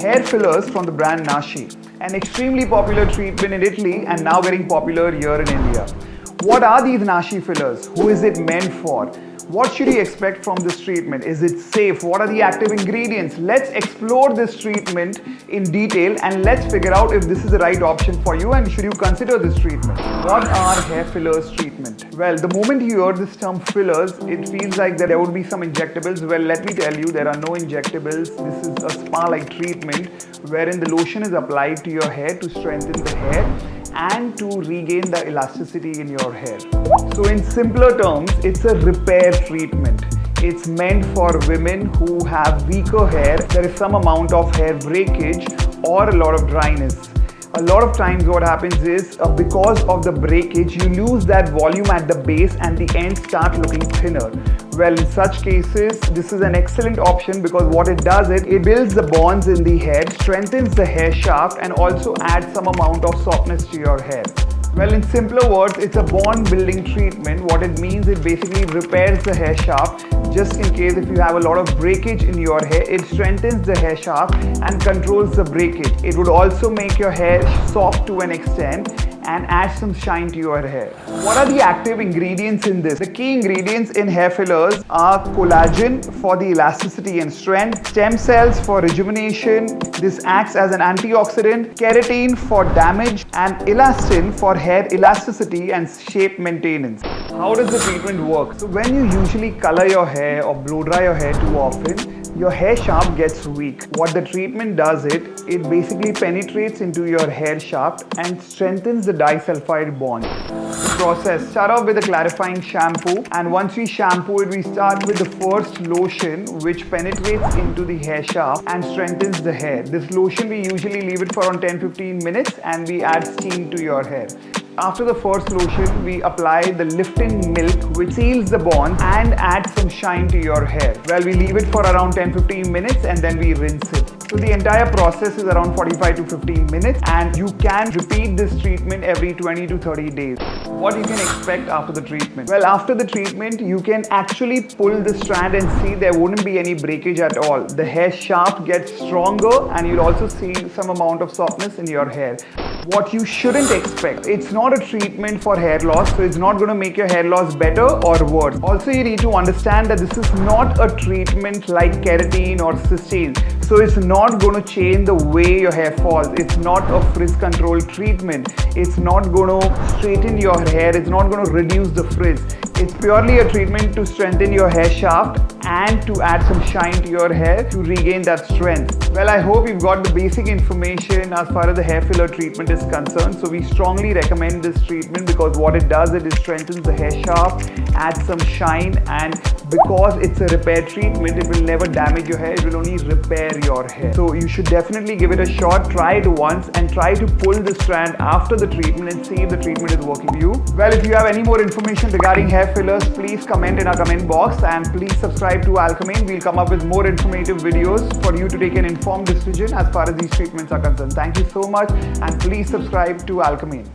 Hair fillers from the brand Nashi, an extremely popular treatment in Italy and now getting popular here in India. What are these Nashi fillers? Who is it meant for? What should you expect from this treatment? Is it safe? What are the active ingredients? Let's explore this treatment in detail and let's figure out if this is the right option for you and should you consider this treatment. What are hair fillers treatment? Well, the moment you hear this term fillers, it feels like that there would be some injectables. Well, let me tell you, there are no injectables. This is a spa-like treatment wherein the lotion is applied to your hair to strengthen the hair and to regain the elasticity in your hair. So in simpler terms, it's a repair treatment. It's meant for women who have weaker hair. There is some amount of hair breakage or a lot of dryness. A lot of times what happens is because of the breakage, you lose that volume at the base and the ends start looking thinner. Well, in such cases, this is an excellent option because what it does is it builds the bonds in the head, strengthens the hair shaft and also adds some amount of softness to your hair. Well, in simpler words, it's a bond building treatment. What it means, it basically repairs the hair shaft. Just in case if you have a lot of breakage in your hair, it strengthens the hair shaft and controls the breakage. It would also make your hair soft to an extent and add some shine to your hair. What are the active ingredients in this? The key ingredients in hair fillers are collagen for the elasticity and strength, stem cells for rejuvenation, this acts as an antioxidant, keratin for damage, and elastin for hair elasticity and shape maintenance. How does the treatment work? So when you usually color your hair or blow dry your hair too often, your hair shaft gets weak. What the treatment does it basically penetrates into your hair shaft and strengthens the disulfide bond. The process, start off with a clarifying shampoo, and once we shampoo it, we start with the first lotion which penetrates into the hair shaft and strengthens the hair. This lotion we usually leave it for around 10-15 minutes and we add steam to your hair. After the first lotion, we apply the lift-in milk which seals the bond and adds some shine to your hair. Well, we leave it for around 10-15 minutes and then we rinse it. So the entire process is around 45 to 15 minutes and you can repeat this treatment every 20 to 30 days. What you can expect after the treatment? Well, after the treatment, you can actually pull the strand and see there wouldn't be any breakage at all. The hair shaft gets stronger and you'll also see some amount of softness in your hair. What you shouldn't expect, it's not a treatment for hair loss, so it's not going to make your hair loss better or worse. Also, you need to understand that this is not a treatment like keratin or cysteine. So it's not going to change the way your hair falls. It's not a frizz control treatment. It's not going to straighten your hair. It's not going to reduce the frizz. It's purely a treatment to strengthen your hair shaft and to add some shine to your hair to regain that strength. Well, I hope you've got the basic information as far as the hair filler treatment is concerned. So we strongly recommend this treatment because what it does is it strengthens the hair shaft, adds some shine, and because it's a repair treatment, it will never damage your hair. It will only repair your hair. So you should definitely give it a shot. Try it once and try to pull the strand after the treatment and see if the treatment is working for you. Well, if you have any more information regarding hair fillers, please comment in our comment box and please subscribe to Alchemane. We'll come up with more informative videos for you to take an informed decision as far as these treatments are concerned. Thank you so much and please subscribe to Alchemane.